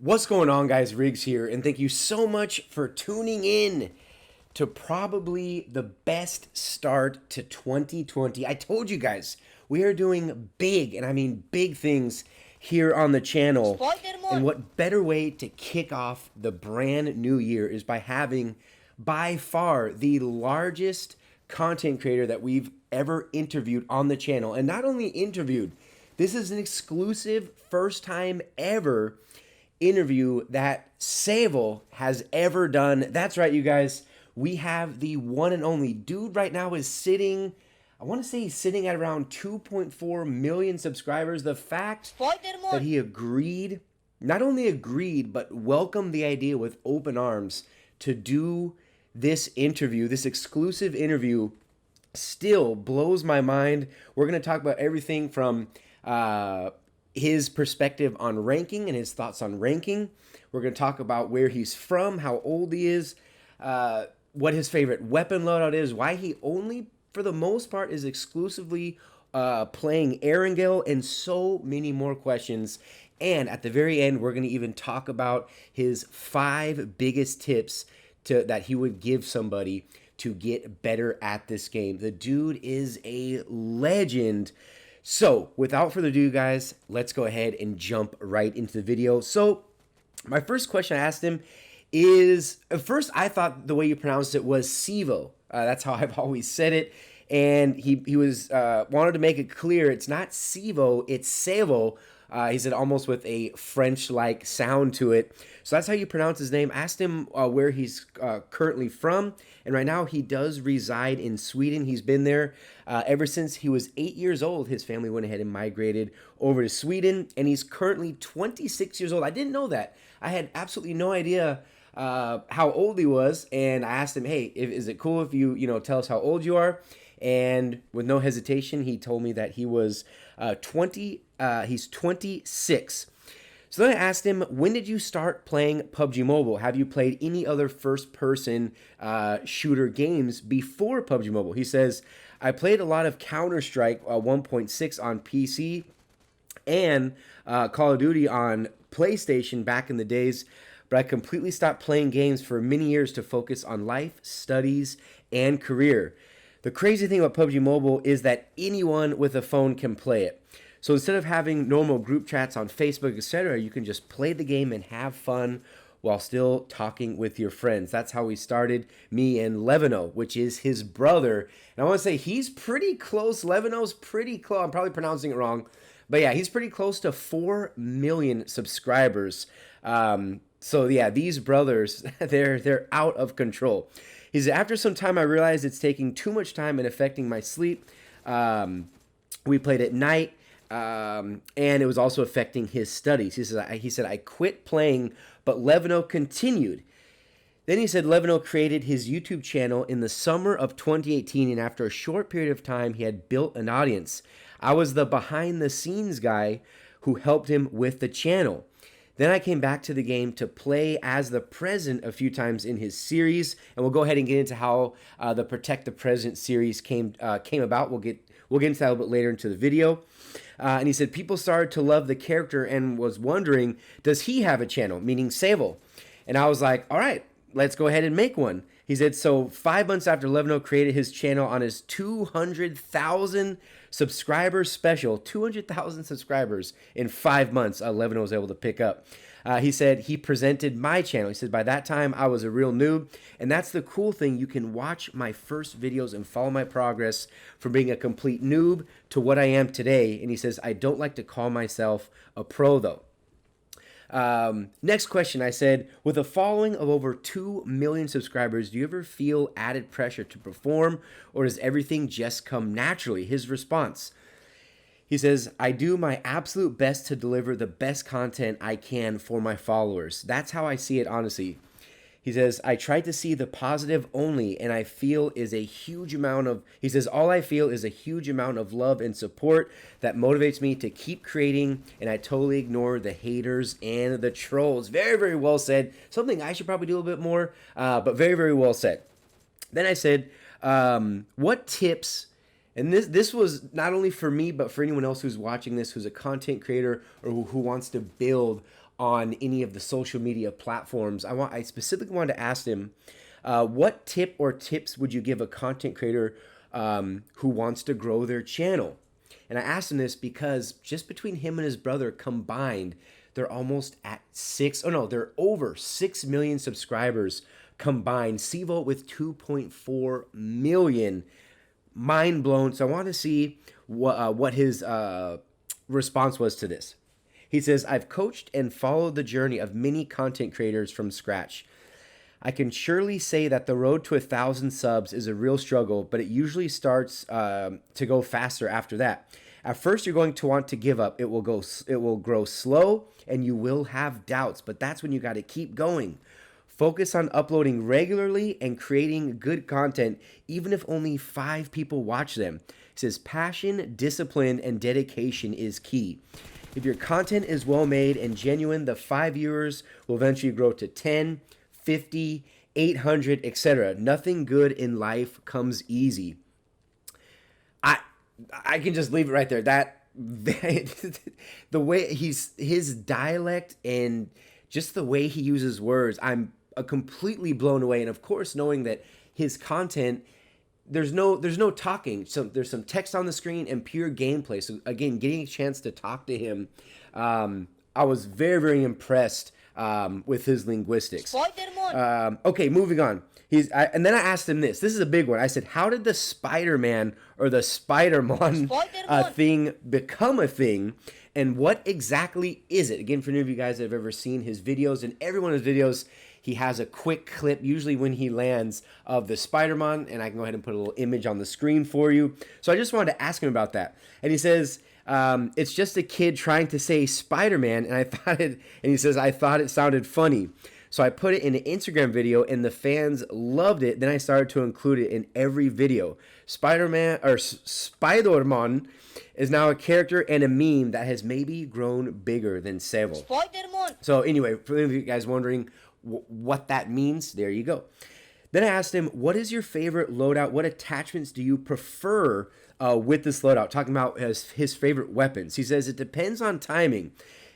What's going on, guys? Riggs here, and thank you so much for tuning in to probably the best start to 2020. I told you guys, we are doing big, and I mean big things here on the channel. And what better way to kick off the brand new year is by having by far the largest content creator that we've ever interviewed on the channel. And not only interviewed, this is an exclusive first time ever interview that Sevou has ever done. That's right, you guys. We have the one and only dude right now is sitting, I want to say he's sitting at around 2.4 million subscribers. The fact that he agreed, not only agreed, but welcomed the idea with open arms to do this interview, this exclusive interview, still blows my mind. We're going to talk about everything from his perspective on ranking and his thoughts on ranking. We're going to talk about where he's from, how old he is, what his favorite weapon loadout is, why he only, for the most part, is exclusively playing Erangel, and so many more questions. And at the very end, we're going to even talk about his 5 biggest tips that he would give somebody to get better at this game. The dude is a legend. So, without further ado, guys, let's go ahead and jump right into the video. So, my first question I asked him is, at first I thought the way you pronounced it was Sevou. That's how I've always said it. And he was wanted to make it clear it's not Sevou, it's Sevou. He said almost with a French-like sound to it. So that's how you pronounce his name. Asked him where he's currently from. And right now he does reside in Sweden. He's been there ever since he was 8 years old. His family went ahead and migrated over to Sweden. And he's currently 26 years old. I didn't know that. I had absolutely no idea how old he was. And I asked him, hey, is it cool if you tell us how old you are? And with no hesitation, he told me that he was 20. He's 26. So then I asked him, when did you start playing PUBG Mobile? Have you played any other first-person shooter games before PUBG Mobile? He says, I played a lot of Counter-Strike 1.6 on PC and Call of Duty on PlayStation back in the days, but I completely stopped playing games for many years to focus on life, studies, and career. The crazy thing about PUBG Mobile is that anyone with a phone can play it. So instead of having normal group chats on Facebook, etc., you can just play the game and have fun while still talking with your friends. That's how we started, me and Levino, which is his brother. And I want to say he's pretty close. Levino's pretty close. I'm probably pronouncing it wrong. But yeah, he's pretty close to 4 million subscribers. So yeah, these brothers, they're out of control. He said, after some time, I realized it's taking too much time and affecting my sleep. We played at night. And it was also affecting his studies. He said, I quit playing, but Levino continued. Then he said Levino created his YouTube channel in the summer of 2018, and after a short period of time, he had built an audience. I was the behind-the-scenes guy who helped him with the channel. Then I came back to the game to play as the President a few times in his series, and we'll go ahead and get into how the Protect the President series came about. We'll get into that a little bit later into the video. And he said, people started to love the character and was wondering, does he have a channel, meaning Sevou? And I was like, all right, let's go ahead and make one. He said, so 5 months after Levino created his channel on his 200,000 subscribers special, 200,000 subscribers in 5 months, Levino was able to pick up. He said he presented my channel. He said, by that time, I was a real noob. And that's the cool thing. You can watch my first videos and follow my progress from being a complete noob to what I am today. And he says, I don't like to call myself a pro, though. Next question, I said, with a following of over 2 million subscribers, do you ever feel added pressure to perform, or does everything just come naturally? His response, he says, I do my absolute best to deliver the best content I can for my followers. That's how I see it, honestly. He says, I try to see the positive only, and I feel is a huge amount of, he says, all I feel is a huge amount of love and support that motivates me to keep creating, and I totally ignore the haters and the trolls. Very, very well said. Something I should probably do a little bit more, but very, very well said. Then I said, what tips And this was not only for me, but for anyone else who's watching this, who's a content creator or who wants to build on any of the social media platforms, I specifically wanted to ask him, what tip or tips would you give a content creator who wants to grow their channel? And I asked him this because just between him and his brother combined, they're almost at they're over 6 million subscribers combined. Sevou with 2.4 million. Mind blown. So I want to see what his response was to this. He says, I've coached and followed the journey of many content creators from scratch. I can surely say that the road to 1,000 subs is a real struggle, but it usually starts to go faster after that. At first, you're going to want to give up. It will grow slow, and you will have doubts, but that's when you got to keep going. Focus on uploading regularly and creating good content, even if only 5 people watch them. He says, passion, discipline, and dedication is key. If your content is well made and genuine, the 5 viewers will eventually grow to 10, 50, 800, etc. Nothing good in life comes easy. I can just leave it right there. The way his dialect and just the way he uses words, I'm completely blown away. And of course, knowing that his content, there's no talking. So there's some text on the screen and pure gameplay. So again, getting a chance to talk to him, I was very, very impressed with his linguistics. Okay, moving on. And then I asked him this. This is a big one. I said, how did the Spider-Man or the Spider-Man thing become a thing? And what exactly is it? Again, for any of you guys that have ever seen his videos, in every one of his videos, he has a quick clip, usually when he lands, of the Spider-Man. And I can go ahead and put a little image on the screen for you. So I just wanted to ask him about that. And he says, it's just a kid trying to say Spider-Man. And he says, I thought it sounded funny. So I put it in an Instagram video and the fans loved it. Then I started to include it in every video. Spider-Man is now a character and a meme that has maybe grown bigger than Sevou. So anyway, for any of you guys wondering what that means, there you go. Then I asked him, what is your favorite loadout? What attachments do you prefer with this loadout? Talking about his favorite weapons. He says, it depends on timing.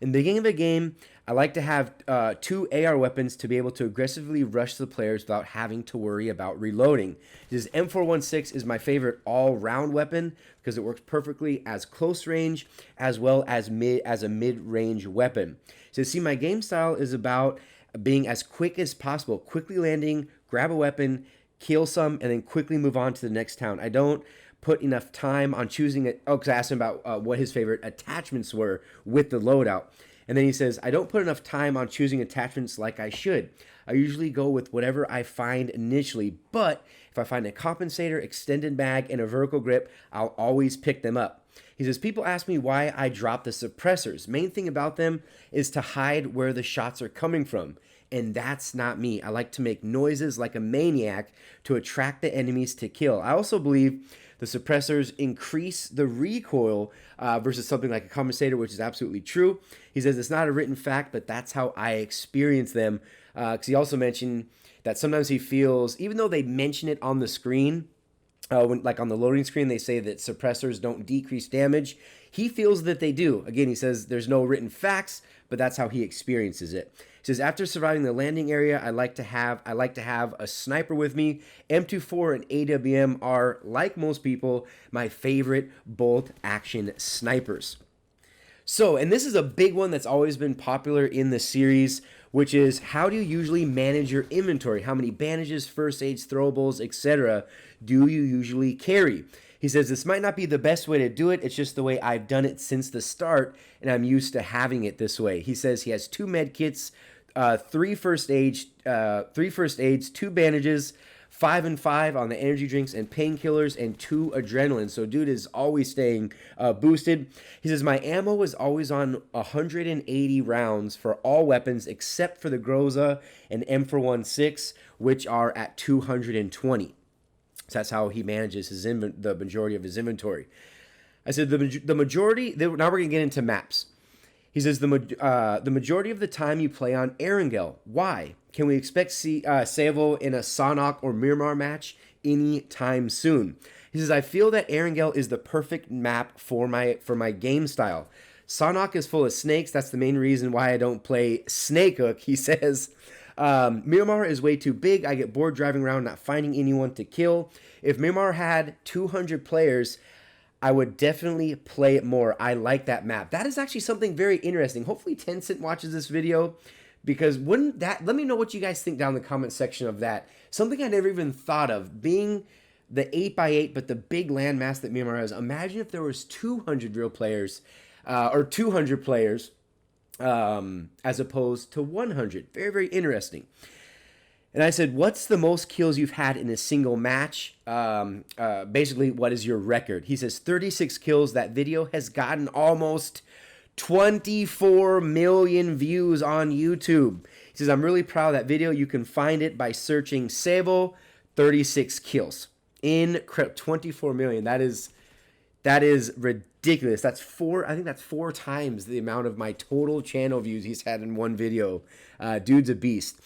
In the beginning of a game, I like to have 2 AR weapons to be able to aggressively rush the players without having to worry about reloading. His M416 is my favorite all-round weapon because it works perfectly as close range as well as a mid-range weapon. He says, see, my game style is about being as quick as possible, quickly landing, grab a weapon, kill some, and then quickly move on to the next town. I don't put enough time on choosing it. Oh, because I asked him about what his favorite attachments were with the loadout. And then he says, I don't put enough time on choosing attachments like I should. I usually go with whatever I find initially, but if I find a compensator, extended mag, and a vertical grip, I'll always pick them up. He says, people ask me why I drop the suppressors. Main thing about them is to hide where the shots are coming from. And that's not me. I like to make noises like a maniac to attract the enemies to kill. I also believe the suppressors increase the recoil versus something like a compensator, which is absolutely true. He says it's not a written fact, but that's how I experience them. Because he also mentioned that sometimes he feels, even though they mention it on the screen, like on the loading screen, they say that suppressors don't decrease damage. He feels that they do. Again, he says there's no written facts, but that's how he experiences it. He says, after surviving the landing area, I like to have a sniper with me. M24 and AWM are, like most people, my favorite bolt-action snipers. So, and this is a big one that's always been popular in the series, which is how do you usually manage your inventory? How many bandages, first aids, throwables, etc. do you usually carry? He says, this might not be the best way to do it. It's just the way I've done it since the start, and I'm used to having it this way. He says he has 2 med kits, 3 first aids, 2 bandages, 5 and 5 on the energy drinks and painkillers, and 2 adrenaline. So dude is always staying boosted. He says, my ammo is always on 180 rounds for all weapons except for the Groza and M416, which are at 220. So that's how he manages the majority of his inventory. I said the majority, now we're going to get into maps. He says the majority of the time you play on Erangel. Why? Can we expect Sevou in a Sanhok or Miramar match anytime soon? He says, I feel that Erangel is the perfect map for my game style. Sanhok is full of snakes. That's the main reason why I don't play Snakehook, he says. Miramar is way too big. I get bored driving around not finding anyone to kill. If Miramar had 200 players, I would definitely play it more. I like that map. That is actually something very interesting. Hopefully Tencent watches this video, because wouldn't that, let me know what you guys think down in the comment section of that. Something I never even thought of, being the 8x8, but the big landmass that Miramar has. Imagine if there was 200 real players, or 200 players, as opposed to 100. Very, very interesting. And I said, what's the most kills you've had in a single match? Basically, what is your record? He says 36 kills. That video has gotten almost 24 million views on YouTube. He says, I'm really proud of that video. You can find it by searching Sevou 36 kills. Incredible. 24 million. That is ridiculous. That's I think that's 4 times the amount of my total channel views he's had in one video. Dude's a beast.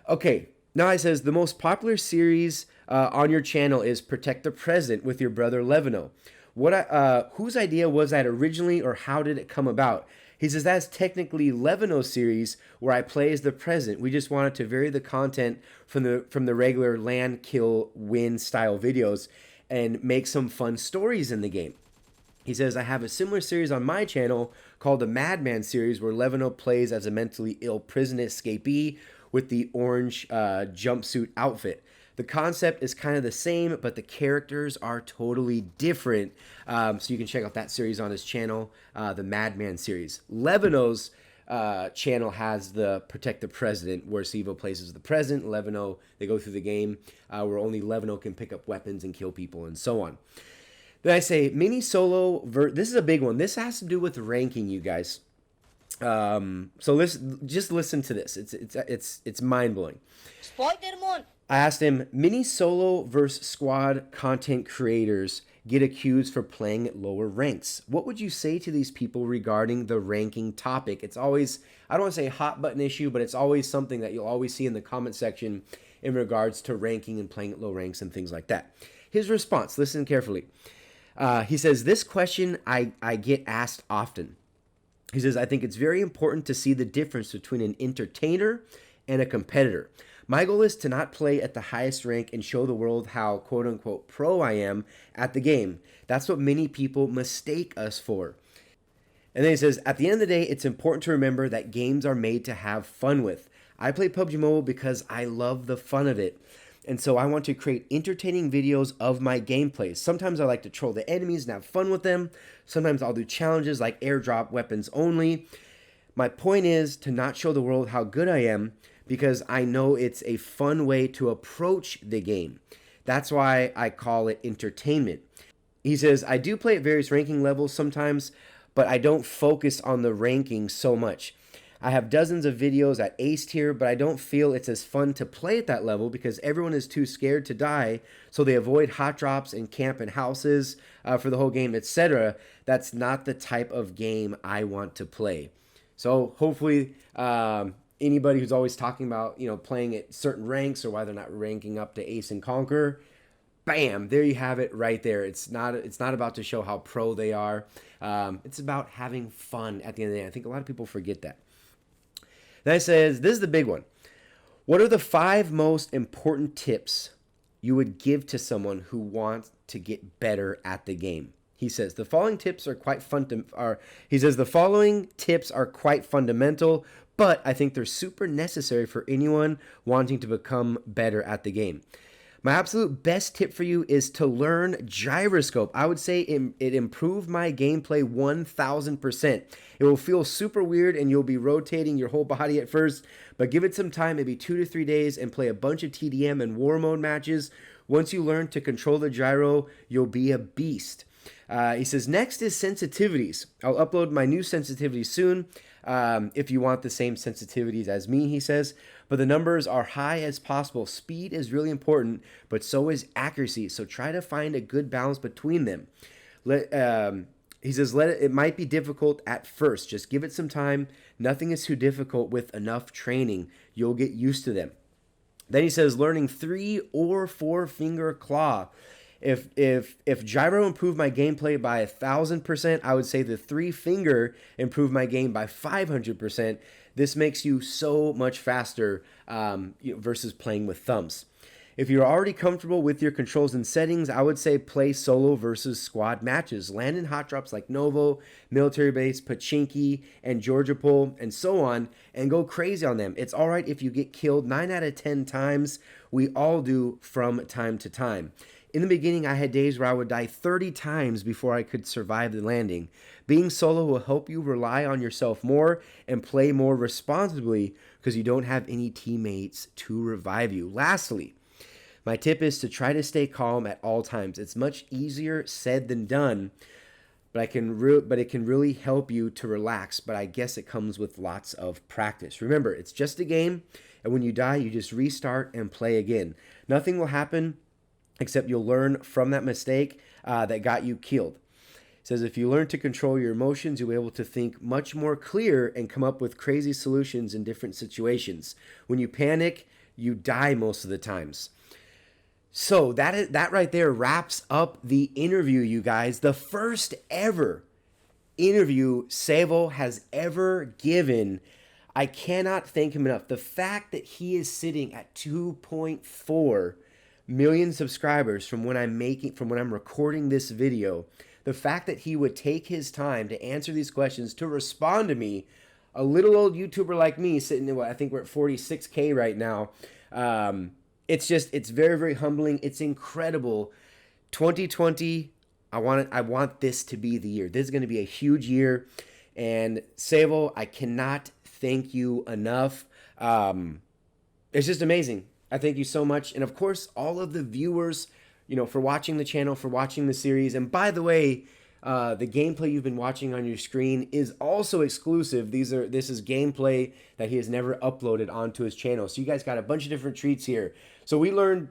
Okay. Now it says, the most popular series on your channel is Protect the President with your brother Levino. Whose idea was that originally, or how did it come about? He says, that's technically Levino's series where I play as the president. We just wanted to vary the content from the regular land, kill, win style videos and make some fun stories in the game. He says, I have a similar series on my channel called the Madman series, where Levino plays as a mentally ill prison escapee with the orange jumpsuit outfit. The concept is kind of the same, but the characters are totally different. So you can check out that series on his channel, the Madman series. Levino's channel has the Protect the President, where Sevou plays as the president. Levino, they go through the game where only Levino can pick up weapons and kill people and so on. Then I say mini solo. This is a big one. This has to do with ranking, you guys. So just listen to this. It's mind blowing. I asked him, mini solo versus squad content creators get accused for playing at lower ranks. What would you say to these people regarding the ranking topic? It's always, I don't want to say hot button issue, but it's always something that you'll always see in the comment section in regards to ranking and playing at low ranks and things like that. His response, listen carefully. He says, this question I get asked often. He says, I think it's very important to see the difference between an entertainer and a competitor. My goal is to not play at the highest rank and show the world how quote-unquote pro I am at the game. That's what many people mistake us for. And then he says, at the end of the day, it's important to remember that games are made to have fun with. I play PUBG Mobile because I love the fun of it. And so I want to create entertaining videos of my gameplays. Sometimes I like to troll the enemies and have fun with them. Sometimes I'll do challenges like airdrop weapons only. My point is to not show the world how good I am, because I know it's a fun way to approach the game. That's why I call it entertainment. He says, I do play at various ranking levels sometimes, but I don't focus on the ranking so much. I have dozens of videos at ace tier, but I don't feel it's as fun to play at that level because everyone is too scared to die, so they avoid hot drops and camp in houses for the whole game, etc. That's not the type of game I want to play. So hopefully anybody who's always talking about, playing at certain ranks or why they're not ranking up to ace and conquer, bam, there you have it right there. It's not about to show how pro they are. It's about having fun at the end of the day. I think a lot of people forget that. Then it says, this is the big one. What are the 5 most important tips you would give to someone who wants to get better at the game? He says, the following tips are quite fundamental, but I think they're super necessary for anyone wanting to become better at the game. My absolute best tip for you is to learn gyroscope. I would say it improved my gameplay 1000%. It will feel super weird and you'll be rotating your whole body at first, but give it some time, maybe 2 to 3 days, and play a bunch of TDM and war mode matches. Once you learn to control the gyro, you'll be a beast. He says, next is sensitivities. I'll upload my new sensitivities soon. If you want the same sensitivities as me, he says, but the numbers are high as possible. Speed is really important, but so is accuracy. So try to find a good balance between them. He says, it might be difficult at first. Just give it some time. Nothing is too difficult with enough training. You'll get used to them. Then he says, learning 3 or 4 finger claw. If gyro improved my gameplay by 1,000%, I would say the 3-finger improved my game by 500%. This makes you so much faster versus playing with thumbs. If you're already comfortable with your controls and settings, I would say play solo versus squad matches. Land in hot drops like Novo, Military Base, Pachinki, and Georgia Pole, and so on, and go crazy on them. It's alright if you get killed 9 out of 10 times. We all do from time to time. In the beginning, I had days where I would die 30 times before I could survive the landing. Being solo will help you rely on yourself more and play more responsibly because you don't have any teammates to revive you. Lastly, my tip is to try to stay calm at all times. It's much easier said than done, but it can really help you to relax. But I guess it comes with lots of practice. Remember, it's just a game, and when you die, you just restart and play again. Nothing will happen except you'll learn from that mistake that got you killed. It says if you learn to control your emotions, you'll be able to think much more clear and come up with crazy solutions in different situations. When you panic, you die most of the times. So that right there wraps up the interview, you guys. The first ever interview Sevou has ever given. I cannot thank him enough. The fact that he is sitting at 2.4 million subscribers from when I'm recording this video, the fact that he would take his time to answer these questions, to respond to me, a little old YouTuber like me sitting in I think we're at 46K right now. It's very, very humbling. It's incredible. 2020, I want this to be the year. This is going to be a huge year. And Sevou, I cannot thank you enough. It's just amazing. I thank you so much. And of course, all of the viewers, for watching the channel, for watching the series. And by the way, the gameplay you've been watching on your screen is also exclusive. This is gameplay that he has never uploaded onto his channel. So you guys got a bunch of different treats here. So we learned,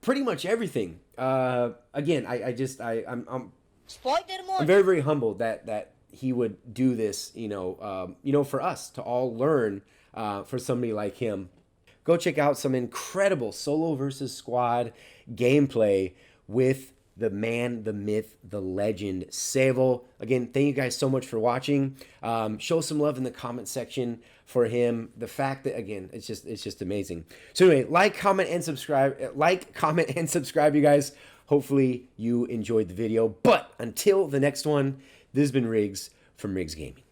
pretty much everything. Again, I'm very, very humbled that he would do this, for us to all learn for somebody like him. Go check out some incredible solo versus squad gameplay with the man, the myth, the legend, Sevou. Again, thank you guys so much for watching. Show some love in the comment section for him. The fact that, again, it's just amazing. So anyway, like, comment, and subscribe, you guys. Hopefully you enjoyed the video. But until the next one, this has been Riggs from Riggs Gaming.